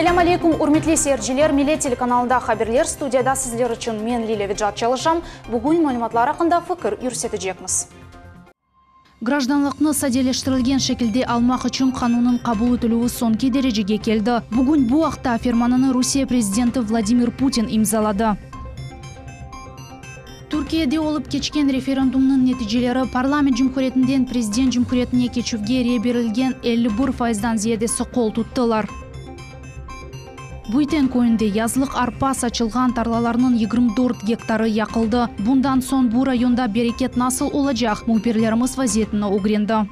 Ассаляму алейкум, урметли сeyirciler, Millet телеканалында хабарлар студияда сіздер үшін мен Лилия Виджат Чалышам. Бүгін мәліматлар хақында пікір үрсетежекміз. Гражданлықны сәделештірілген шекілде алмақ үшін қанунын қабыл етілуі соңғы дәрежеге келді. Бүгін бұл уақытта ферманını Русия президенті Владимир Путин имзалады. Түркияде олып кечкен референдумның нәтижелері парламент жүмхуретінден президент жүмхуретіне кечуге берілген 51%-дан зиедесі қол тұттылар. Буйтен көйінде язлық арпа сачылған тарлаларының 24 гектары яқылды. Бұндан сон бұл районда берекет насыл олacak, мұхбирлеріміз вазиетіні угренді.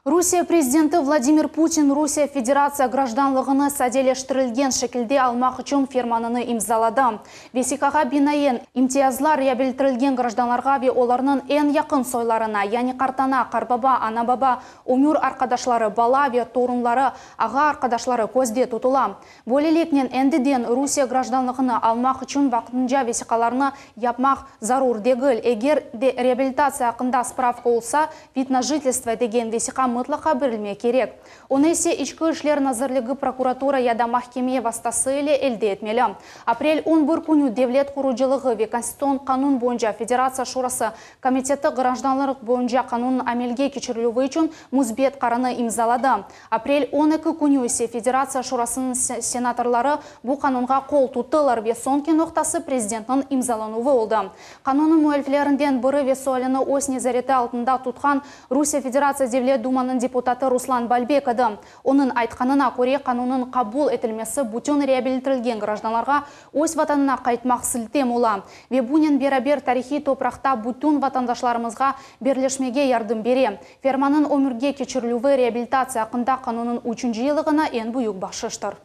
Русия президенті Владимир Путин Русия Федерация гражданлығыны сәделештірілген шекілде алмақ үшін ферманını имзалады. Весикаға бинайын имтиязлар реабилитірілген гражданларға ве оларының ең яқын сойларына, яғни қартана, қарбаба, анабаба, өмір арқадашлары, бала ве торунлары, аға арқадашлары көзде тұтыла. Бөлелекнен әндіден Русия гражданлығыны алмақ үшін вақытынша весикаларыны япмақ зарур дегіл. Егер де реабилитация ақында справка олса, вид на жительство деген весика мұтлақа бірілме керек. Оны есе ішкі ішлер назырлығы прокуратура яда махкеме вастасы еле әлде етмелі. Апрель 11 күні Девлет құруджилығы ве Конституцион қанун бойынша Федерация шурасы комитеті гражданлық бойынша қанунын амелге кечірілуі үшін мұзбет қараны имзалады. Апрель 12 күні есе Федерация шурасының сенаторлары бұл қанунға қол тұттылар ве соңғы ноқтасы президентінің имзалануы олды. Қанунын муэльфілерінден бірі ве суалыны ос незареті алтында тұтқан Русия Федерация Девлет Думаның депутаты Руслан Бальбек еді. Оның айтқанына көре қанунын қабул етілмесі бүтін реабилитірілген гражданларға өз ватанына қайтмақ сілтем ола. Ве бұнен берабер тарихи топрақта бүтін ватандашларымызға берлешмеге ярдым бере. Ферманын өмірге кечірілуі реабилитация ақында қанунын 3-ші елігіна ең бұйық бақшыштыр.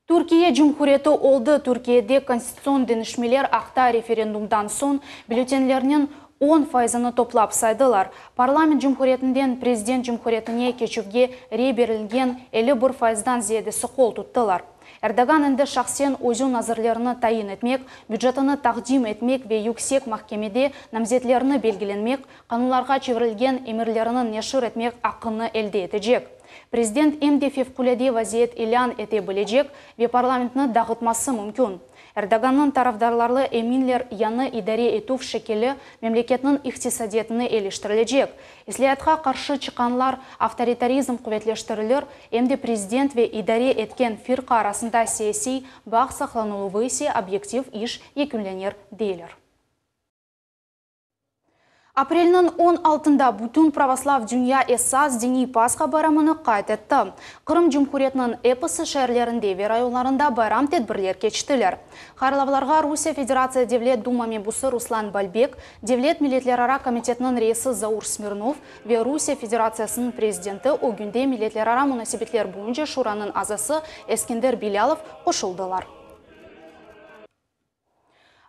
Түркия жүмхуреті олды. Түркияде конституцион денішмелер ақта референдумдан сон бюллетенлерінен 10%-ны топлап сайдылар. Парламент жүмхуретінден президент жүмхуретіне кечуге берілген 51%-дан зиедесі қол тұттылар. Эрдоган енді шақсен өзі назарларыны тайын етмек, бюджетіні тақдим етмек ве юксек махкемеде намзетлеріні белгіленмек, қануларға чевірілген емірлерінің нешір етмек ақыны әлде етежек. Президент емде февкуледе вазиет илян ете білежек ве парламентні дағытмасы мүмкін. Эрдоганның тарафдарлары эминлер яны идаре етув шекелі мемлекетінің иқтисадиетіні елештірілежек. Ислиятқа қаршы чықанлар авторитаризм құветлештірілер, емде президент ве идаре еткен фирқа арасында саяси бақ сақлануы есе объектив иш екінленер дейлер. Апрелінің 16-да бүтін православ дүния эсас дини Пасха байрамыны қайт етті. Қырым жүмхуретінің эпосы шәрлерінде ве районларында байрам тедбірлер кечтілер. Қарлавларға Русия Федерация Девлет Дума мебусы Руслан Бальбек, Девлет Милетлерара комитетінің рейсі Заур Смирнов ве Русия Федерациясының президенті Огюнде Милетлерара мұнасибетлер бойынша шураның азасы Эскендер Билялов қошылдылар.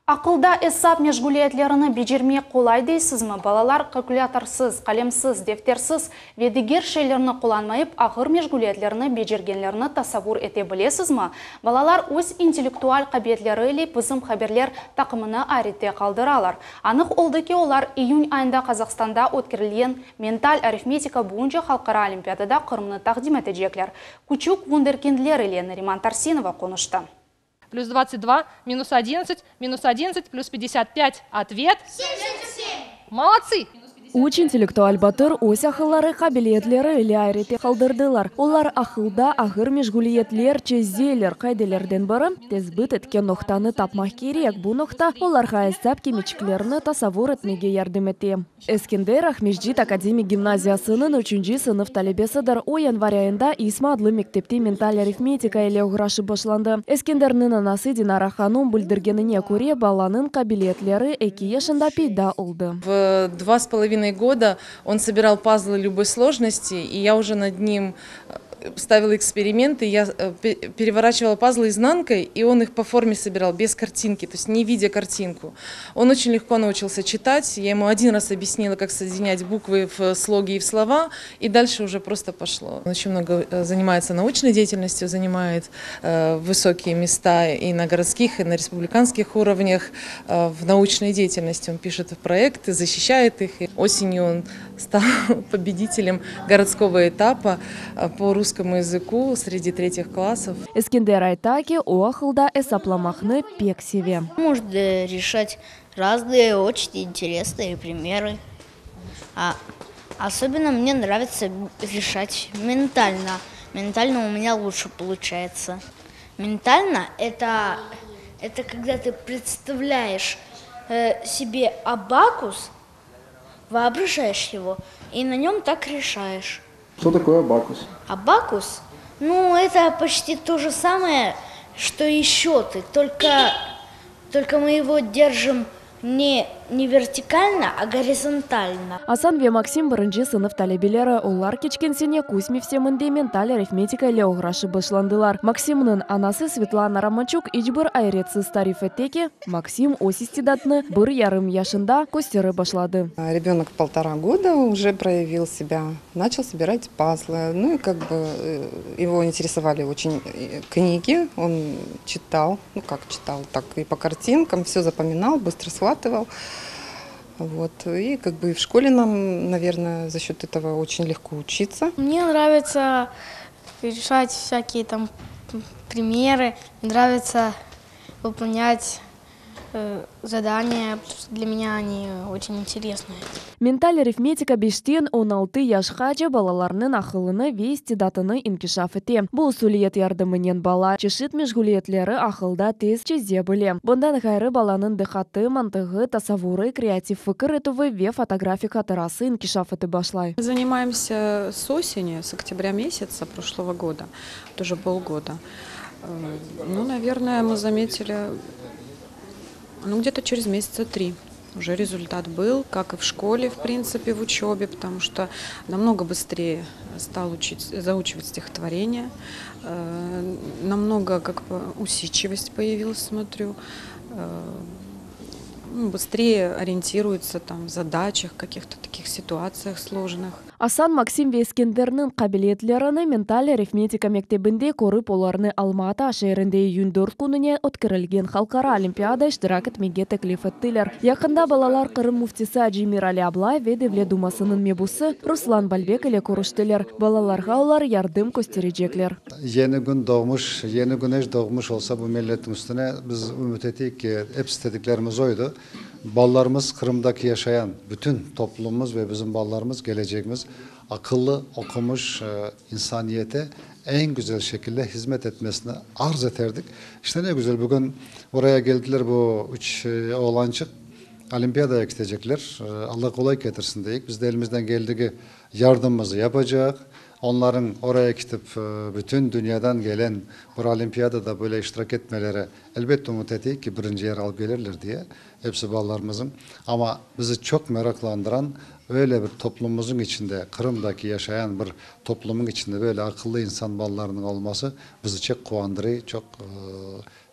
Ақылда эсап межгулиетлеріні бежерме қолай дейсізмі? Балалар калькуляторсыз, қалемсіз, дефтерсіз, ведігер шейлеріні қоланмайып, ақыр межгулиетлеріні бежергенлеріні тасавур ете білесізмі? Балалар өз интеллектуал қабиетлері еле бізім хаберлер тақымыны арите қалдыралар. Анық олды ке олар июнь айында Қазақстанда өткерілген менталь арифметика бойынша халықара олимпиадада Қырымны тақдим етежеклер. Күчук вундеркиндлер еле Нариман Тарсинова қонышты. Плюс 22, минус 11, плюс 55. Ответ? 77. Молодцы! Уч интеллектуаль батыр өз ақыллары қабілетлері үлі айрете қалдырдылар. Олар ақылда ағыр межгулиетлер чезелер қайделерден бары тезбіт еткен ноқтаны тапмақ керек. Бұл ноқта оларға әсәп кемечкілеріні тасавур етмеге ярдым ете. Эскендер Ахмеждит академик гимназиясының 3-ші сынып талебесідір. О январь айында Исма адлы мектепте менталь арифметика еле ұғырашы башланды. Эскендернің анасы Динара ханум бүлдіргеніне көре баланың қабілетлері 2 yaşында пейда олды. В 2,5 года он собирал пазлы любой сложности, и я уже над ним ставила эксперименты, я переворачивала пазлы изнанкой, и он их по форме собирал, без картинки, то есть не видя картинку. Он очень легко научился читать, я ему один раз объяснила, как соединять буквы в слоги и в слова, и дальше уже просто пошло. Он очень много занимается научной деятельностью, занимает высокие места и на городских, и на республиканских уровнях в научной деятельности. Он пишет проекты, защищает их. И осенью он стал победителем городского этапа по русскому русскому языку среди 3 классов. Искендер айтаки о ахылда эсапламахны пек севе. Может решать разные очень интересные примеры. Особенно мне нравится решать ментально. Ментально у меня лучше получается. Ментально это когда ты представляешь себе абакус, воображаешь его и на нем так решаешь. Что такое абакус? Абакус? Ну, это почти то же самое, что и счеты, только мы его держим не вертикально, а горизонтально. Асан ве Максим бірінші сынып талебелері олар кечкенсене кусмевсемінде менталь арифметика ile уғрашы башландылар. Максимның анасы Светлана Романчук ичбір айретсіз тариф еттеке, Максим ос истидатны 1,5 яшында көстері башлады. Ребенок 1,5 года уже проявил себя, начал собирать пазлы. Ну и как бы его интересовали очень книги, он читал, ну как читал, так и по картинкам, все запоминал, быстро схватывал. Вот. И как бы в школе нам, наверное, за счет этого очень легко учиться. Мне нравится решать всякие там примеры, нравится выполнять задания, для меня они очень интересные. Менталь арифметика 5-16 яшқача балаларның ақылыны ве истидатыны инкишаф ете. Бұл сүлиет ярдымынен бала чешит межгулиетлері ақылда тез чезе біле. Бұндан ғайры баланың дықаты, мантығы, тасавуры, креатив фикір етуі ве фотографика тарасы инкишаф еті башлай. Занимаемся с осени, с октября месяца прошлого года, тоже полгода. Ну, наверное, мы заметили, где-то через месяца 3 уже результат был, как и в школе, в принципе, в учебе, потому что намного быстрее стал заучивать стихотворения, намного как бы усидчивость появилась, смотрю, быстрее ориентируется там в задачах, каких-то таких ситуациях сложных. Асан Максим ве Искендернің қабілетлеріні менталь арифметика мектебінде көріп оларны Алматы шерінде 14 күніне өткерілген халқара олимпиада іштирак етмеге теклиф еттілер. Яқында балалар Қырым муфтисі Аджимир Али Аблай ве Девлет думасының мебусы Руслан Балбек ile көріштілер. Балаларға олар ярдым көстережеклер. Yeni güneş doğmuş olsa bu milletin üstüne biz ümit ettik ki hep istediklerimiz oydu. Ballarımız Kırım'daki yaşayan bütün toplumumuz ve bizim ballarımız geleceğimiz akıllı okumuş insaniyete en güzel şekilde hizmet etmesini arz ederdik. İşte ne güzel bugün oraya geldiler bu 3 oğlancık olimpiyadaya gidecekler. Allah kolay getirsin deyik. Biz de elimizden geldiği yardımımızı yapacak. Onların oraya gidip bütün dünyadan gelen bir olimpiyadada böyle iştirak etmeleri elbette umut ettik ki 1. yer alıp gelirler diye. Hepsi ballarımızın. Ama bizi çok meraklandıran öyle bir toplumumuzun içinde, Kırım'daki yaşayan bir toplumun içinde böyle akıllı insan ballarının olması bizi çok kuvandırıyor, çok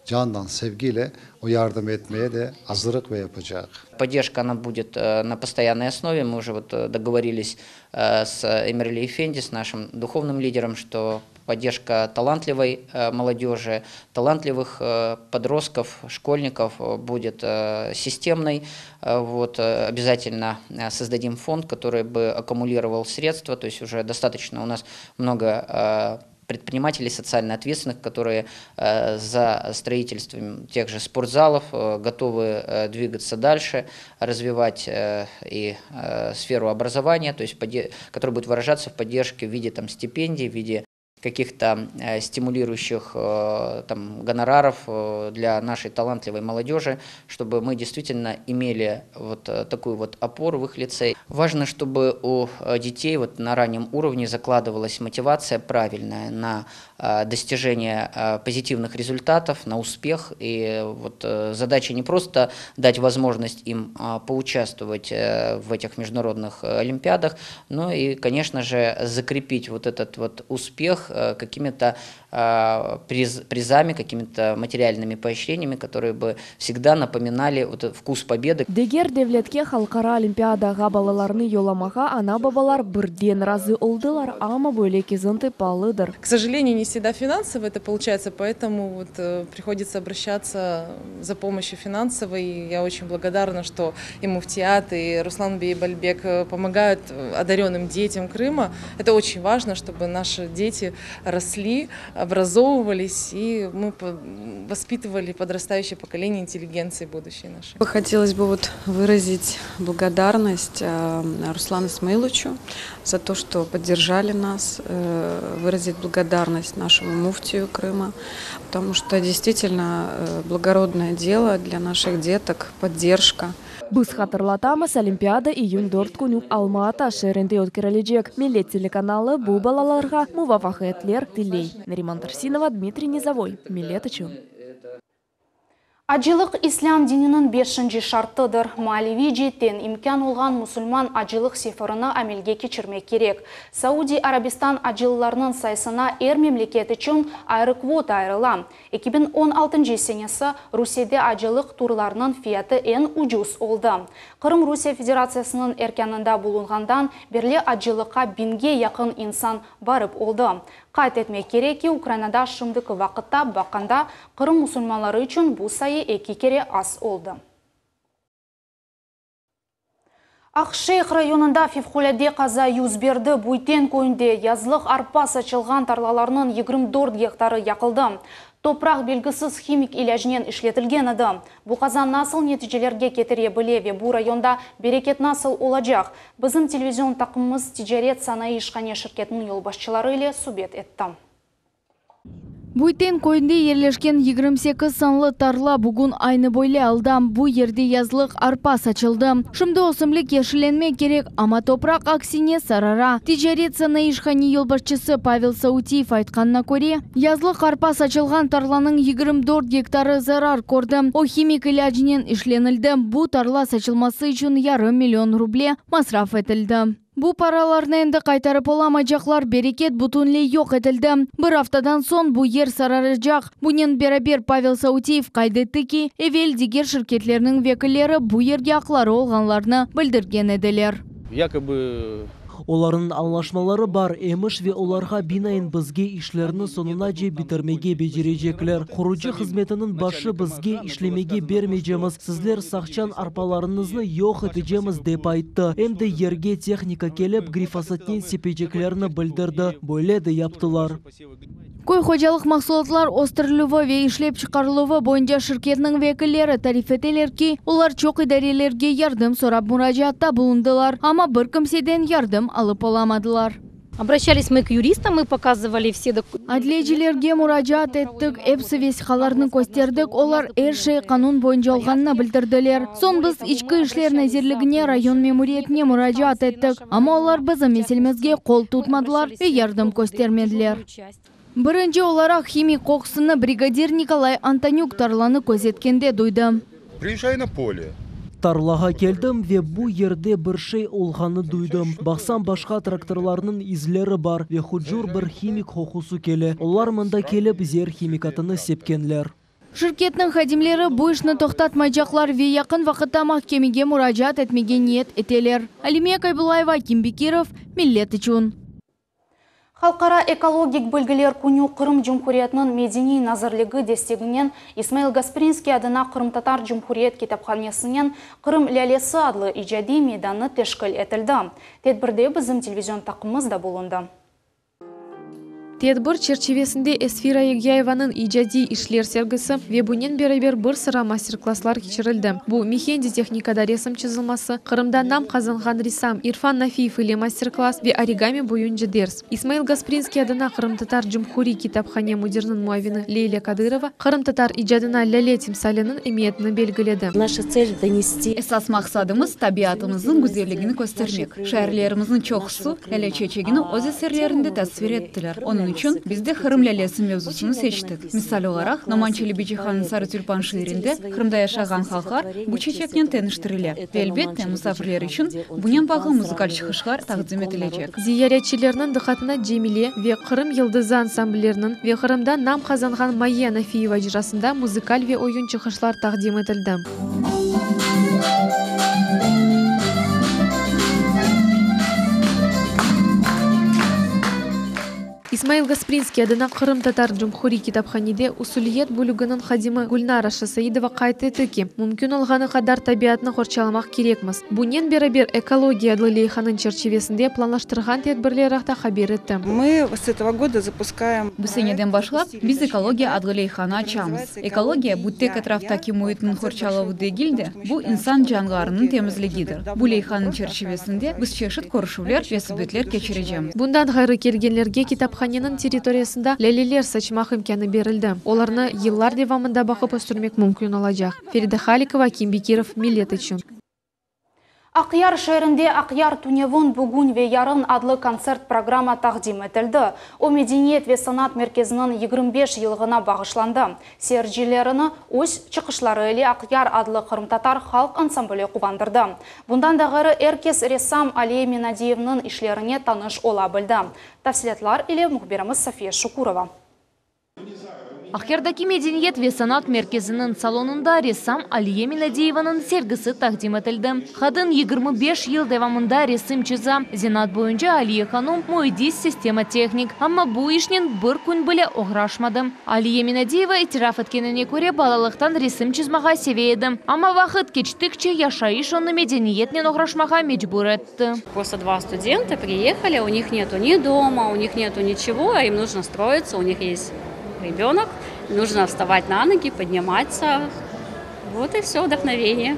candan, sevgiyle o yardım etmeye de hazırlık ve yapacak. Поддержка она будет на постоянной основе. Мы уже договорились с Эмирли Эфенди, с нашим духовным лидером, что поддержка талантливой молодежи, талантливых подростков, школьников будет системной. Вот, обязательно создадим фонд, который бы аккумулировал средства. То есть уже достаточно у нас много предпринимателей социально ответственных, которые за строительством тех же спортзалов готовы двигаться дальше, развивать и сферу образования, то есть, которая будет выражаться в поддержке в виде там, стипендий, в виде каких-то стимулирующих там, гонораров для нашей талантливой молодежи, чтобы мы действительно имели вот такую вот опору в их лице. Важно, чтобы у детей вот на раннем уровне закладывалась мотивация правильная на достижение позитивных результатов, на успех. И вот задача не просто дать возможность им поучаствовать в этих международных олимпиадах, но и, конечно же, закрепить вот этот вот успех какими-то призами, какими-то материальными поощрениями, которые бы всегда напоминали вот вкус победы. Дегер девлетке халкара олимпиадага балаларны yolamага ана бабалар бірден разы олдылар, ама бөлеки зынты палыдыр. К сожалению, не всегда финансово это получается, поэтому вот приходится обращаться за помощью финансовой. И я очень благодарна, что и Муфтият, и Руслан Бейбальбек помогают одаренным детям Крыма. Это очень важно, чтобы наши дети росли, образовывались, и мы воспитывали подрастающее поколение интеллигенции будущей нашей. Хотелось бы вот выразить благодарность Руслану Исмаиловичу за то, что поддержали нас, выразить благодарность нашему муфтию Крыма, потому что действительно благородное дело для наших деток, поддержка. Біз хатырлатамыз, Олимпиада июнь 4 күнү Алматы шерінде өткөрүлөжөк. Милет телеканалы бу балаларга мувафакыятлер тилей. Нариман Тарсинова, Дмитрий Низовой. Милет үчүн. Ажылық ислам динінің 5-ші шарттыдыр. Малеви жеттен имкан олған мұсылман ажылық сефарына әмелге кечірмек керек. Сауди Арабистан ажылыларының сайысына әр мемлекет үшін айры квота айрыла. 2016 сенесі Русияде ажылық турларының фияты ең ұжус олды. Қырым Русия Федерациясының эркянында болынғандан берле ажылыққа 1000-ге яқын инсан барып олды. Қайт етмек керек ки Украинада шымдықы вақытта баққанда Қырым мұсылманлары үшін бұл сайы 2 кере аз олды. Ақшейх районында февхуляде қаза юз берді. Буйтен көйінде язлық арпа сачылған тарлаларының 24 гектары яқылды. Топрақ белгісіз химик иләжінен ішлетілген еді. Бұл қазан насыл нәтижелерге кетіре білеве. Бұл районда берекет насыл олажақ. Біздің телевизион тақымымыз тижарет санайы ішқане шіркетінің елбасшылары ile субет етті. Буйтен көйінде ерлешкен 28 санлы тарла бүгін айны бойлы алдам. Бұл ерде язлық арпа сачылды. Шымды осымлік ешіленме керек, ама топрақ аксине сарара. Тижарет саны ишхани елбашчысы Павел Саутиев айтқанына көре, язлық арпа сачылған тарланың 24 гектары зарар көрді. О химик иләжінен ішленілді. Бұл тарла сачылмасы үшін $500 000 масраф етілді. Бұл параларны енді қайтарып оламайжақлар берекет бұтынле йоқ етілді. Бір аптадан сон бұл ер сарары жақ. Бұнен берабер Павел Саутиев қайдетті ки, евел дегер шіркетлерінің векілері бұл ерге ақлары олғанларны білдірген еділер. Якобы олардың аңлашмалары бар, еміш ве оларға бинайын бізге ішлерінің сонына же бітірмеге бежережеклер. Құруджы қызметінің башы бізге ішлемеге бермейжеміз, сізлер сақчан арпаларыңызны йоқ етежеміз деп айтты. Әмді ерге техника келіп, грифосатнен сепежеклеріні білдірді, бөледі яптылар. Көй қожалық мақсулатлар остырылуы ве ишлеп шығарылуы бойынша шіркетінің векілері тариф етелер ки, олар чоқ идарелерге ярдым сорап мұражатта бұлындылар, ама бір кімседен ярдым алып оламадылар. Обращались мы к юристам, мы показывали все документы. Адлежілерге мұражат еттік, әпсі весіқаларының көстердік, олар әршей қанун бойынша олғанына білдірділер. Сон біз ішкі ішлер нәзерлігіне район мемуриетіне мұражат еттік, ама олар бізді меселмізге қол тұтмадылар и ярдым көстермеділер. Бірінші оларақ химик қоқсыны бригадир Николай Антонюк тарланы көзеткенде дойды. Приезжай на поле. Тарлаға келдім ве бұ ерде бір шей олғаны дуйдым. Бақсам башқа тракторларының излері бар ве худжур бір химик қоқусу келе. Олар мұнда келіп зер химикатыны сепкенлер. Шіркетнің хадимлері бұ ішіні тоқтатмайжақлар ве яқын вақытта махкемеге мұражат етмеге ниет етелер. Алимия Кайбулаева, Ким Бекиров, Милет үчүн. Халқара экологик білгілер күні Қырым Жұмхуриятының медени назарлығы дестегінен Исмаил Гаспринский адына Қырым Татар Жұмхурият китапханасынан Қырым лялесі адлы ижади мейданы тешкіл етілді. Тедбірде біздің телевизион тақымыз да болынды. Тедбір черчевесінде Эсфира Егяеваның ижади ишлер сергісі вебунен беребер бір sıra мастер-класслар кечірілді. Бұл мехенди техникада ресім чызылмасы, Қырымда нам қазанған рисам, Ирфан Нафиев или мастер-класс ве оригами буюнжы дерс. Исмаил Гаспринский адына Қырым Татар Джумхури китапхане мудернын муавины Лейля Кадырова Қырым Татар ижадына ляле тимсалінің иметіні белгіледі. Наша цель донести. Esas maqsadımız tabiatımızın güzelliğini göstermek. Şehirlerimizin çoxusu hele çeçegini öz eserlerinde tasvir ettiler. Onun үшін бізде хырымлялесы мевзусыны сечтік. Мисал оларақ, Номанчели Бичиханын сары тюльпан шиырінде Қырымда яшаған халқар бұл чечекнен теніштірілі. Әлбетте, мұсафірлер үшін бұнен бағы музыкаль шығышқар тағдым етілечек. Зияретчилерінің дықатына Джемиле ве Қырым Йылдызы ансамблерінің ве Қырымда нам қазанған Майя Нафиева жырасында музыкаль ве ойын шығышлар тағдим етілді. Исмаил Гаспринский адына Қырым татар Джумхури китапханиде усулиет бүлігінің хадимы Гүлнара Шасаидова қайты тіке. Мүмкін олғаны қадар табиатны қорчаламақ керекміз. Бұнен бері экология адлы лейханын черчевесінде планлаштырған тедбірлерақта хабер етті. Мы с этого года запускаем... Бұсенеден башлап, біз экология адлы лейханы açамыз. Экология бұттек атрафтаки мұйтын қорчалауы дегілді, бұл инсан жанғарының темізлігідір. Бұл лейханын черчевесінде біз чешіт көрішулер весібетлер кечережем. Бұндан ғайры келгенлерге китапханенің территориясында ләлелер сачмақ имканы берілді. Оларны еллар девамында бақып өстірмек мүмкін олacak. Ферида Халикова, Ким Бекиров, Милет үшін. Ақяр шәрінде Ақяр Туневун бүгін ве ярын адлы концерт программа тақдим етілді. О Медениет ве санат мерkezінің 25 елғына бағышланды. Серджилеріні өз чықышлары әлі Ақяр адлы Қырым-татар халық ансамблі қувандырды. Бұндан дағыры әркес ресам Алия Минадиевның ішлеріне таныш ола білді. Тәфсілетлар елі мұхберіміз София Шукурова. Ақярдаки Медениет ве санат мерkezінің салонында ресам Алия Минадиеваның сергісі тақдим етілді. Қадын 25 ел девамында ресім чыза. Зенат бойынша Алия ханым мойдис система техник. Амма бұл ішнен бір күн біле оғрашмады. Алия Минадиева итираф еткеніне көре балалықтан ресім чызмаға севейді. Амма вақыт кечтікче яшайыш оны Медениетнен оғрашмаға мечбур етті. Просто 2 студента приехали, у них нету ни дома, у них нету ничего, а им нужно строиться, у них есть ребенок, нужно вставать на ноги, подниматься. Вот и все, вдохновение.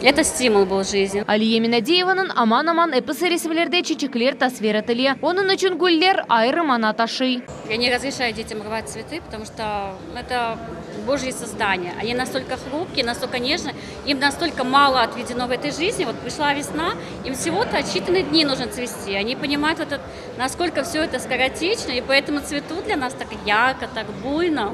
Это стимул был в жизни. Алия Минадиеваның аман-аман эпысы ресімлерде чечеклер тасвер етіле. Оның үшін гүллер айрымана таши. Я не разрешаю детям рвать цветы, потому что это Божьи создания. Они настолько хрупкие, настолько нежные, им настолько мало отведено в этой жизни. Вот пришла весна, им всего-то отсчитанные дни нужно цвести. Они понимают, насколько все это скоротечно, и поэтому цветут для нас так ярко, так буйно.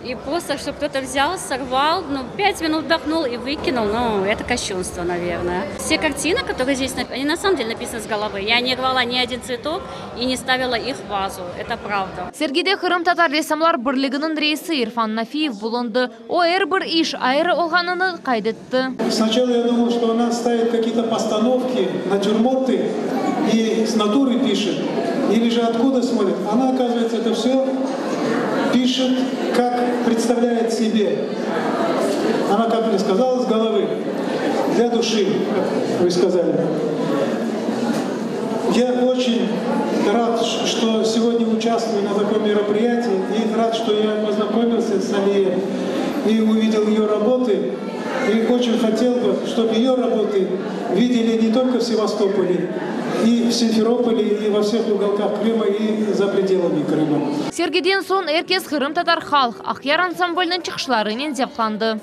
И просто, чтобы кто-то взял, сорвал, 5 минут вдохнул и выкинул, это кощунство, наверное. Все картины, которые здесь, они на самом деле написаны с головы. Я не рвала ни один цветок и не ставила их в вазу. Это правда. Сергейде Қырым-татар ресамлар бірлігінің рейсі Ирфан Нафиев бұлынды. О бір иш айры олғаныны қайдетті. Сначала я думал, что она ставит какие-то постановки, натюрморты и с натуры пишет. Или же откуда смотрит. Она, оказывается, это все пишет, как представляет себе. Она, как мне сказала, с головы, для души, как вы сказали. Я очень рад, что сегодня участвую на таком мероприятии, и рад, что я познакомился с Алией и увидел ее работы. И очень хотел бы, чтобы ее работы видели не только в Севастополе, и в Симферополе, и во всех уголках Крыма, и за пределами Крыма. Сергейден сон әркес Қырым-татар халық Ақяр ансамблінің чықшыларымен зепқанды.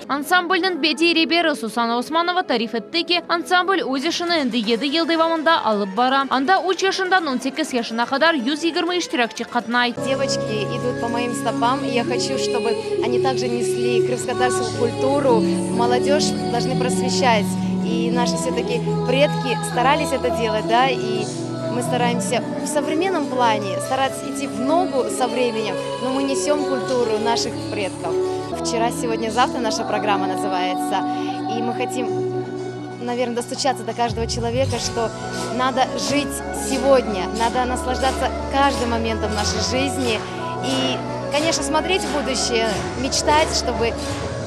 Ансамбльдің беті ребері Сусана Османова тариф етті ке, ансамбль өзешіні әнді 7 елдевамында алып бара. Анда 3 яшындан 18 яшына қадар 120 иштиракчы қатнай. Девочки идут по моим стопам, и я хочу, чтобы они также несли крымско-татарскую культуру. Молодежь должны просвещать. И наши все-таки предки старались это делать, да, и мы стараемся в современном плане стараться идти в ногу со временем, но мы несем культуру наших предков. Вчера, сегодня, завтра наша программа называется, и мы хотим, наверное, достучаться до каждого человека, что надо жить сегодня, надо наслаждаться каждым моментом нашей жизни и, конечно, смотреть в будущее, мечтать, чтобы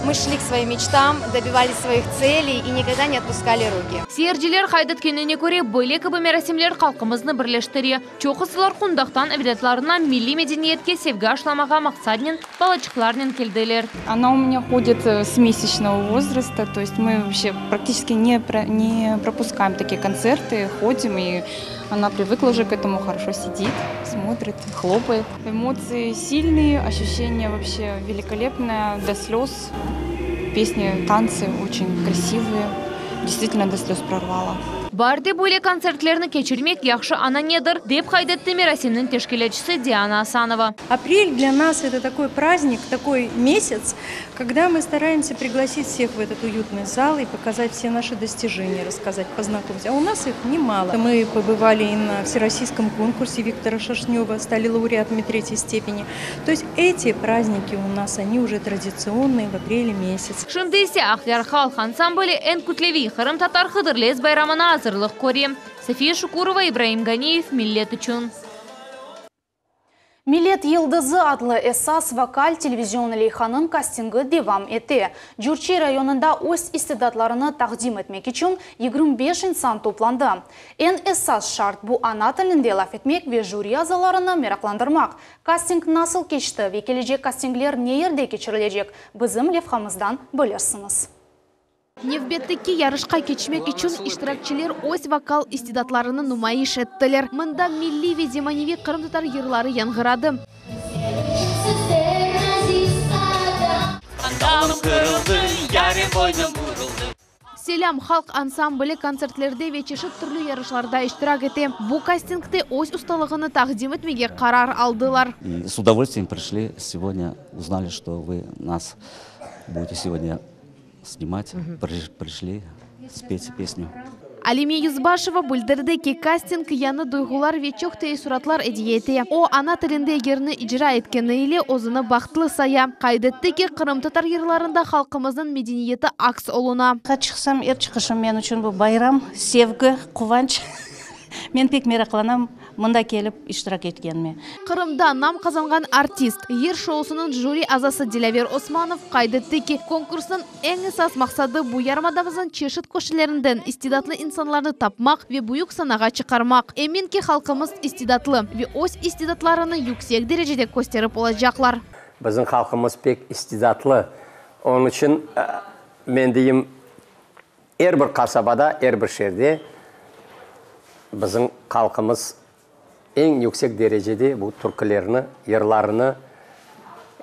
мы шли к своим мечтам, добивались своих целей и никогда не отпускали руки. Серджилер хайдат кеніне көре бөлек кібі мерасемлер қалқымызны бірлештіре. Чоқысылар құндақтан әвретларына милли медениетке севгі ашламаға мақсаднен балачықларнен келділер. Она у меня ходит с месячного возраста, то есть мы вообще практически не пропускаем такие концерты, ходим, и она привыкла уже к этому, хорошо сидит, смотрит, хлопает. Эмоции сильные, ощущения вообще великолепные, до слез. песни, танцы очень красивые. Действительно до слез прорвало. Барды более концертлерны кечермек яхшы ана недер, деп хайдетті мерасимнің тешкелечісі Диана Асанова. Апрель для нас это такой праздник, такой месяц, когда мы стараемся пригласить всех в этот уютный зал и показать все наши достижения, рассказать, познакомиться. А у нас их немало. Мы побывали и на всероссийском конкурсе Виктора Шершнева, стали лауреатами 3-й степени. То есть эти праздники у нас, они уже традиционные в апреле месяц. Шымдейсе Ахляр халк ансамблі Эн Кутлеви Хырым татар Хыдырлез байрамына азырлық көрем. София Шукурова, Ибраим Ганиев, Миллет үшін. Милет Йылдызы адлы эсас вокаль телевизион лейханын кастингі девам еті. Джурчи районында өз истедатларыны тақдим етмек үшін 25 инсан топланды. Эн эсас шарт бұл ана тілінде лаф етмек ве жюри азаларыны мерақландырмақ. Кастинг насыл кешті, ве кележек кастинглер не ерде кечірілежек. Бізім левхамыздан бөлерсіңіз. Невбеттікі ярышқа кечмек үшін иштиракчилер өз вокал истедатларыны нумайыш еттілер. Мында милли ве деманеви Қырым татар ерлары яңғырады. Селям халк ансамблі концертлерде ве чешет түрлі ярышларда иштирак ете. Бұл кастингте өз ұсталығыны тақдим етмеге қарар алдылар. С удовольствием пришли сегодня, узнали, что вы нас будете сегодня снимать, пришли спеть песню. Алиме Юзбашева бүлдірді ки кастинг яны дойғулар вечок тей суратлар әдиеті. О ана тілінде егерні иджира еткені иле озыны бақтылы сая. Қайдетті ки Қырым татар ерларында халқымыздың медениеті акс олуна. Шықсам, чықышым мен үшін бұл байрам, севгі, қуанч. Мен пек мерақланам мұнда келіп иштирак еткеніме. Қырымда нам қазанған артист, ер шоусының жюри азасы Дилавер Османов қайдетті ки конкурсның ең esas мақсады бұл ярмадамыздың чешет көшелерінден истедатлы инсанларды тапмақ ве бұйық санаға чықармақ. Емин ки халқымыз истедатлы ве өз истедатларыны yüksek дәрежеде көстеріп олажақлар. Біздің халқымыз пек истедатлы. Оның үшін мен дейім әрбір қасабада, әрбір шерде біздің халқымыз ең yüksek дәрежеде бұл түркілеріні, ерларыны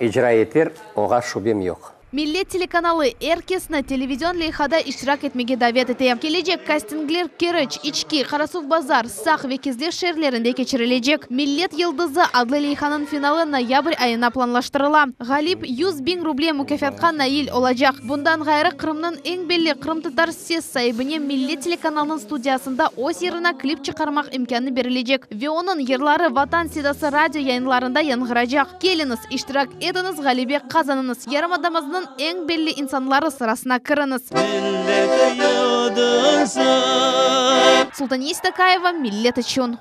ижра етер, оға шубем жоқ. Миллет телеканалы әркесіні телевизион лейхада иштирак етмеге давет ете. Кележек кастинглер Керіч, Ички, Қарасув базар, Сақ ве кездер шерлерінде кечірілежек. Миллет Йылдызы адлы лейханын финалы ноябрь айына планлаштырыла. Ғалип 100 000 рубле мүкәфетқа наил олажақ. Бұндан ғайры Қырымның ең белі Қырым татар сес сайбыне Миллет телеканалының студиясында өз еріна клип чықармақ имканы берілежек. Ве оның ерлары Ватан седасы радио яйынларында яңғырajақ. Келіңіз, иштирак етіңіз, Ғалибек Қазаныңыз, ярмадамыздың ең белі инсанлары сырасына кіріңіз. Султания Истакаева, Миллет үшін.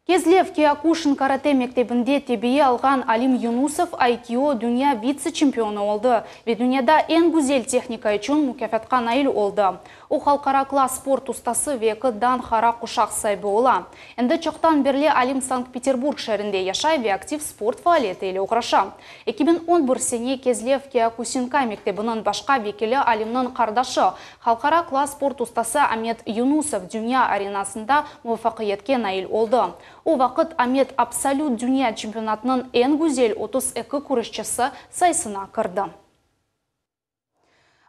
Кезлев Киокушин карате мектебінде тебие алған Алим Юнусов ITO дүния вице-чемпионы олды. Ве дүнияда ең гүзел техника үшін мүкәфетқа наил олды. О халқара класс спорт устасы векі дан хара құшақ сайбы ола. Әнді чоқтан берле Алим Санкт-Петербург шәрінде яшай ве актив спорт фаалеті елі оғраша. 2011 сене Кезлев Киокушинка мектебінің башқа векелі Алимның қардашы халқара класс спорт устасы Амет Юнусов дүния аренасында муафақиетке наил олды. О вақыт Амет абсолют дүния чемпионатының ең гүзел 32 күрішчісі сайсына кірді.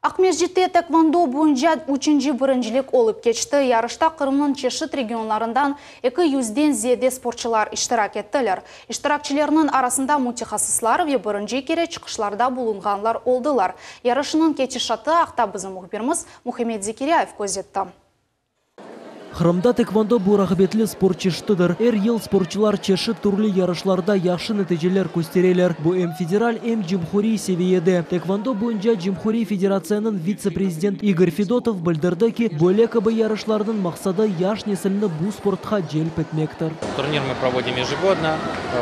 Ақмежетте тэквондо бойынша 3-ші біріншілік олып кечті. Ярышта Қырымның чешет регионларындан 200-ден зиеде спортчылар иштирак еттілер. Иштиракчыларының арасында мутихассислар ве бірінші кере чықышларда болынғанлар олдылар. Ярышының кетішаты ақта бізім мұхберіміз Мухаммед Зекиряев көзетті. Қырымда тэквондо бурағыбетлі спорт чештідір. Әр ел спортчылар чешет түрлі ярышларда яқшы нәтижелер көстерелер. Бұл әм федераль, әм Джимхури севиеді. Тэквондо бойынша Джимхури федерацияның вице-президент Игорь Федотов білдірді ки, бөлекабы ярышлардың мақсады яш несіліні бұл спортқа желп етмектір. Турнир мы проводим ежегодно,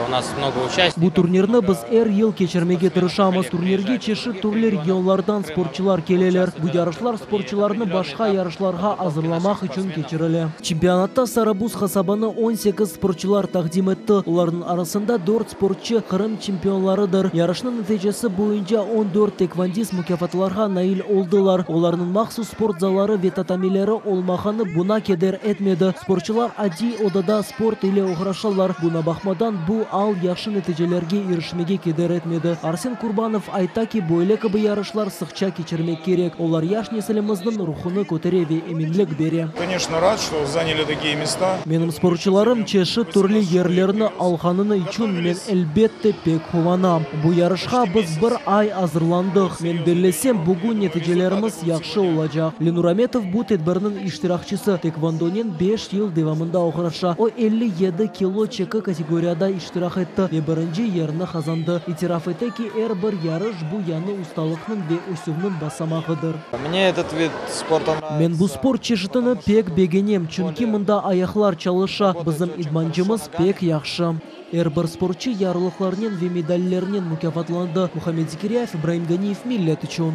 у нас много участников. Бұл турнирны біз әр ел кечірмеге тырышамыз. Турнирге чешет түрлі регионлардан спортчылар келелер. Бұл ярышлар спортчыларны башқа ярышларға азырламақ үшін кечірілі. бере. Чемпионатта Сарабуз хасабаны 18 спортчылар тақдим етті. Олардың арасында 4 спортчы Қырым чемпионларыдыр. Ярышның нәтижесі бойынша 14 теквандист мүкафатларға наил олдылар. Олардың махсус спорт залары ве татамилері олмағаны бұна кедер етмеді. Спортчылар ади одада спорт или оғырашалар. Бұна бақмадан бұл ал яқшы нәтижелерге ерішмеге кедер етмеді. Арсен Курбанов айта ки бойлы кібі ярышлар сықча кечірмек керек. Олар яш неселіміздің рухыны көтере ве емінлік бере. Конечно, рад, что заняли такие места. Менің спортчыларым чеші түрлі ерлеріні алғаныны үшін мен әлбетте пек қуанам. Бұл ярышқа біз бір ай азырландық. Мен белесем, бүгін нәтижелеріміз яқшы олacak. Ленураметов бұл тедбірінің иштирақчысы. Теквандонен 5 ел девамында оқыраша. О 57 кило чекі категорияда иштирақ етті. Ve бірінші еріні қазанды. Итираф ете ки бір ярыш бұл яны ұсталықның ве өсімнің басамағыдыр. Мне этот вид спорта нравится. Мен бұл спорт чешітіні пек бегенем. Чүнки мұнда аяқлар чалыша. Бізім идманчымыз пек яқшы. Бір спортчы ярлықларынан ве медальлерінен мүкафатланды. Мухаммед Зикиряев, Ибраим Ганиев, Миллет үшін.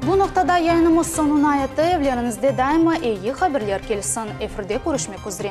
Bu noktada yayınımız sonuna yetti. Evlerinizde daima iyi haberler kelsin. Efirde görüşmek üzere.